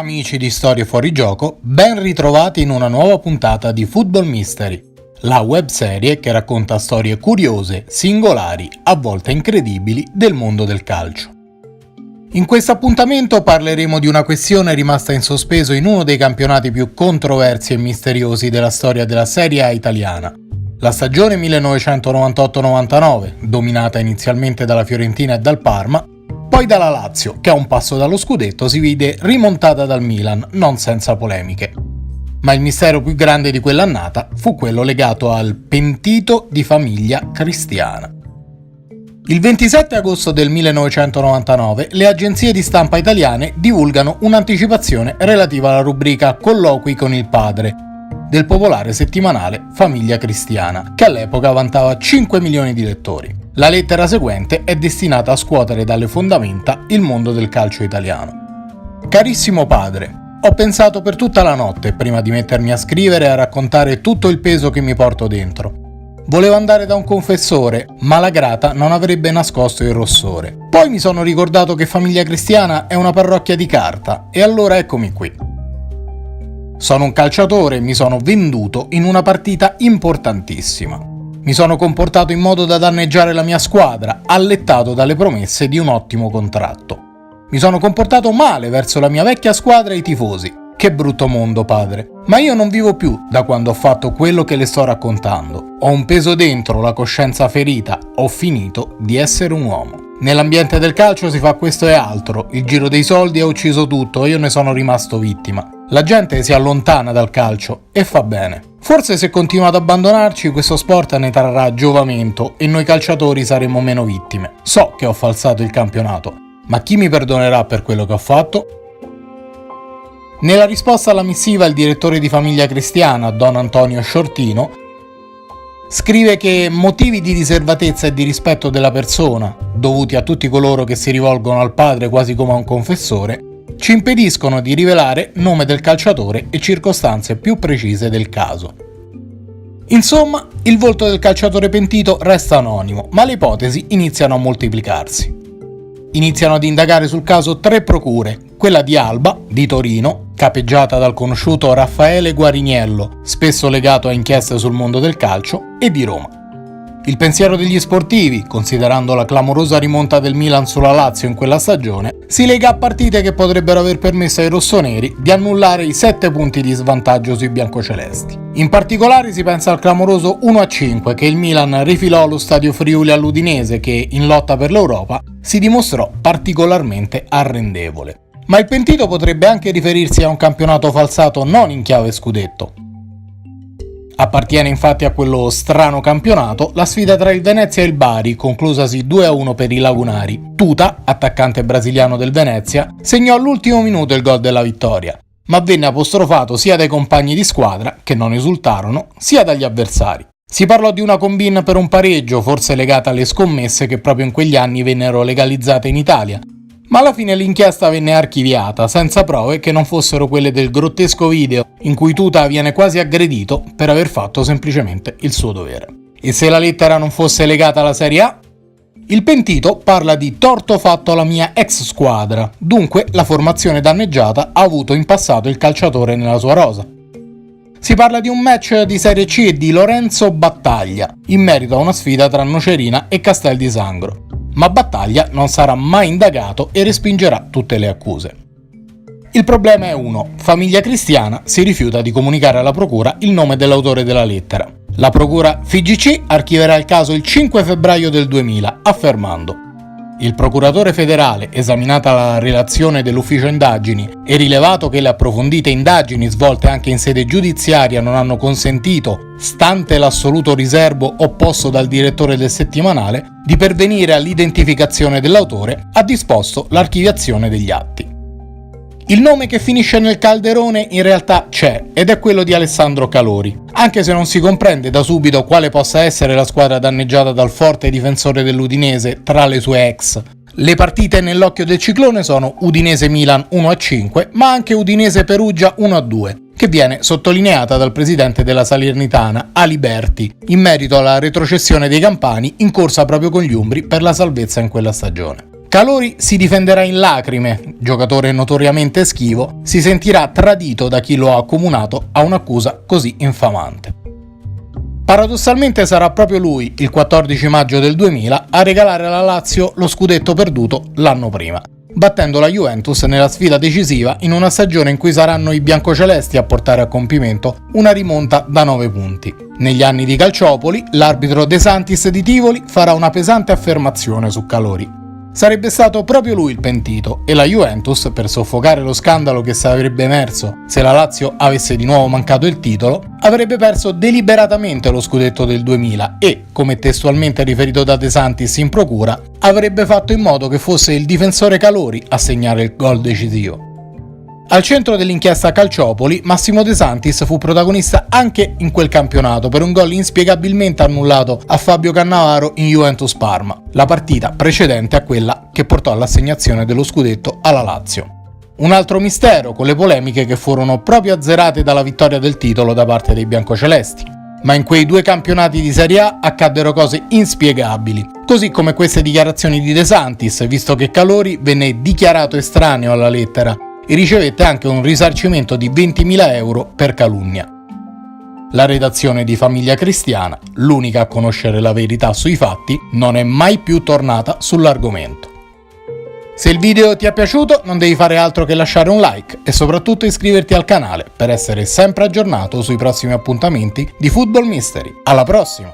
Amici di Storie Fuori Gioco, ben ritrovati in una nuova puntata di Football Mystery, la webserie che racconta storie curiose, singolari, a volte incredibili del mondo del calcio. In questo appuntamento parleremo di una questione rimasta in sospeso in uno dei campionati più controversi e misteriosi della storia della Serie A italiana, la stagione 1998-99, dominata inizialmente dalla Fiorentina e dal Parma, poi dalla Lazio, che a un passo dallo scudetto si vide rimontata dal Milan, non senza polemiche. Ma il mistero più grande di quell'annata fu quello legato al pentito di famiglia cristiana. Il 27 agosto del 1999 le agenzie di stampa italiane divulgano un'anticipazione relativa alla rubrica Colloqui con il padre del popolare settimanale Famiglia Cristiana, che all'epoca vantava 5 milioni di lettori. La lettera seguente è destinata a scuotere dalle fondamenta il mondo del calcio italiano. Carissimo padre, ho pensato per tutta la notte prima di mettermi a scrivere e a raccontare tutto il peso che mi porto dentro. Volevo andare da un confessore, ma la grata non avrebbe nascosto il rossore. Poi mi sono ricordato che Famiglia Cristiana è una parrocchia di carta, e allora eccomi qui. Sono un calciatore e mi sono venduto in una partita importantissima. Mi sono comportato in modo da danneggiare la mia squadra, allettato dalle promesse di un ottimo contratto. Mi sono comportato male verso la mia vecchia squadra e i tifosi. Che brutto mondo, padre. Ma io non vivo più da quando ho fatto quello che le sto raccontando. Ho un peso dentro, la coscienza ferita. Ho finito di essere un uomo. Nell'ambiente del calcio si fa questo e altro. Il giro dei soldi ha ucciso tutto e io ne sono rimasto vittima. La gente si allontana dal calcio e fa bene. Forse se continua ad abbandonarci questo sport ne trarrà giovamento e noi calciatori saremo meno vittime. So che ho falsato il campionato, ma chi mi perdonerà per quello che ho fatto? Nella risposta alla missiva il direttore di Famiglia Cristiana, Don Antonio Sciortino, scrive che motivi di riservatezza e di rispetto della persona, dovuti a tutti coloro che si rivolgono al padre quasi come a un confessore, ci impediscono di rivelare nome del calciatore e circostanze più precise del caso. Insomma, il volto del calciatore pentito resta anonimo, ma le ipotesi iniziano a moltiplicarsi. Iniziano ad indagare sul caso 3 procure, quella di Alba, di Torino, capeggiata dal conosciuto Raffaele Guariniello, spesso legato a inchieste sul mondo del calcio, e di Roma. Il pensiero degli sportivi, considerando la clamorosa rimonta del Milan sulla Lazio in quella stagione, si lega a partite che potrebbero aver permesso ai rossoneri di annullare i 7 punti di svantaggio sui biancocelesti. In particolare si pensa al clamoroso 1-5 che il Milan rifilò allo stadio Friuli all'Udinese che, in lotta per l'Europa, si dimostrò particolarmente arrendevole. Ma il pentito potrebbe anche riferirsi a un campionato falsato non in chiave scudetto. Appartiene infatti a quello strano campionato la sfida tra il Venezia e il Bari, conclusasi 2-1 per i lagunari. Tuta, attaccante brasiliano del Venezia, segnò all'ultimo minuto il gol della vittoria, ma venne apostrofato sia dai compagni di squadra, che non esultarono, sia dagli avversari. Si parlò di una combine per un pareggio, forse legata alle scommesse che proprio in quegli anni vennero legalizzate in Italia, ma alla fine l'inchiesta venne archiviata, senza prove che non fossero quelle del grottesco video in cui Tuta viene quasi aggredito per aver fatto semplicemente il suo dovere. E se la lettera non fosse legata alla Serie A? Il pentito parla di torto fatto alla mia ex squadra, dunque la formazione danneggiata ha avuto in passato il calciatore nella sua rosa. Si parla di un match di Serie C e di Lorenzo Battaglia, in merito a una sfida tra Nocerina e Castel di Sangro. Ma Battaglia non sarà mai indagato e respingerà tutte le accuse. Il problema è uno: Famiglia Cristiana si rifiuta di comunicare alla procura il nome dell'autore della lettera. La procura FIGC archiverà il caso il 5 febbraio del 2000, affermando: il procuratore federale, esaminata la relazione dell'ufficio indagini e rilevato che le approfondite indagini svolte anche in sede giudiziaria non hanno consentito, stante l'assoluto riservo opposto dal direttore del settimanale, di pervenire all'identificazione dell'autore, ha disposto l'archiviazione degli atti. Il nome che finisce nel calderone in realtà c'è ed è quello di Alessandro Calori, anche se non si comprende da subito quale possa essere la squadra danneggiata dal forte difensore dell'Udinese tra le sue ex. Le partite nell'occhio del ciclone sono Udinese-Milan 1-5, ma anche Udinese-Perugia 1-2, che viene sottolineata dal presidente della Salernitana, Aliberti, in merito alla retrocessione dei campani in corsa proprio con gli umbri per la salvezza in quella stagione. Calori si difenderà in lacrime, giocatore notoriamente schivo, si sentirà tradito da chi lo ha accomunato a un'accusa così infamante. Paradossalmente sarà proprio lui, il 14 maggio del 2000, a regalare alla Lazio lo scudetto perduto l'anno prima, battendo la Juventus nella sfida decisiva in una stagione in cui saranno i biancocelesti a portare a compimento una rimonta da 9 punti. Negli anni di Calciopoli, l'arbitro De Santis di Tivoli farà una pesante affermazione su Calori. Sarebbe stato proprio lui il pentito e la Juventus, per soffocare lo scandalo che sarebbe emerso se la Lazio avesse di nuovo mancato il titolo, avrebbe perso deliberatamente lo scudetto del 2000 e, come testualmente riferito da De Santis in procura, avrebbe fatto in modo che fosse il difensore Calori a segnare il gol decisivo. Al centro dell'inchiesta Calciopoli, Massimo De Santis fu protagonista anche in quel campionato per un gol inspiegabilmente annullato a Fabio Cannavaro in Juventus Parma, la partita precedente a quella che portò all'assegnazione dello scudetto alla Lazio. Un altro mistero con le polemiche che furono proprio azzerate dalla vittoria del titolo da parte dei biancocelesti. Ma in quei 2 campionati di Serie A accaddero cose inspiegabili, così come queste dichiarazioni di De Santis, visto che Calori venne dichiarato estraneo alla lettera e ricevette anche un risarcimento di 20.000 euro per calunnia. La redazione di Famiglia Cristiana, l'unica a conoscere la verità sui fatti, non è mai più tornata sull'argomento. Se il video ti è piaciuto non devi fare altro che lasciare un like e soprattutto iscriverti al canale per essere sempre aggiornato sui prossimi appuntamenti di Football Mystery. Alla prossima!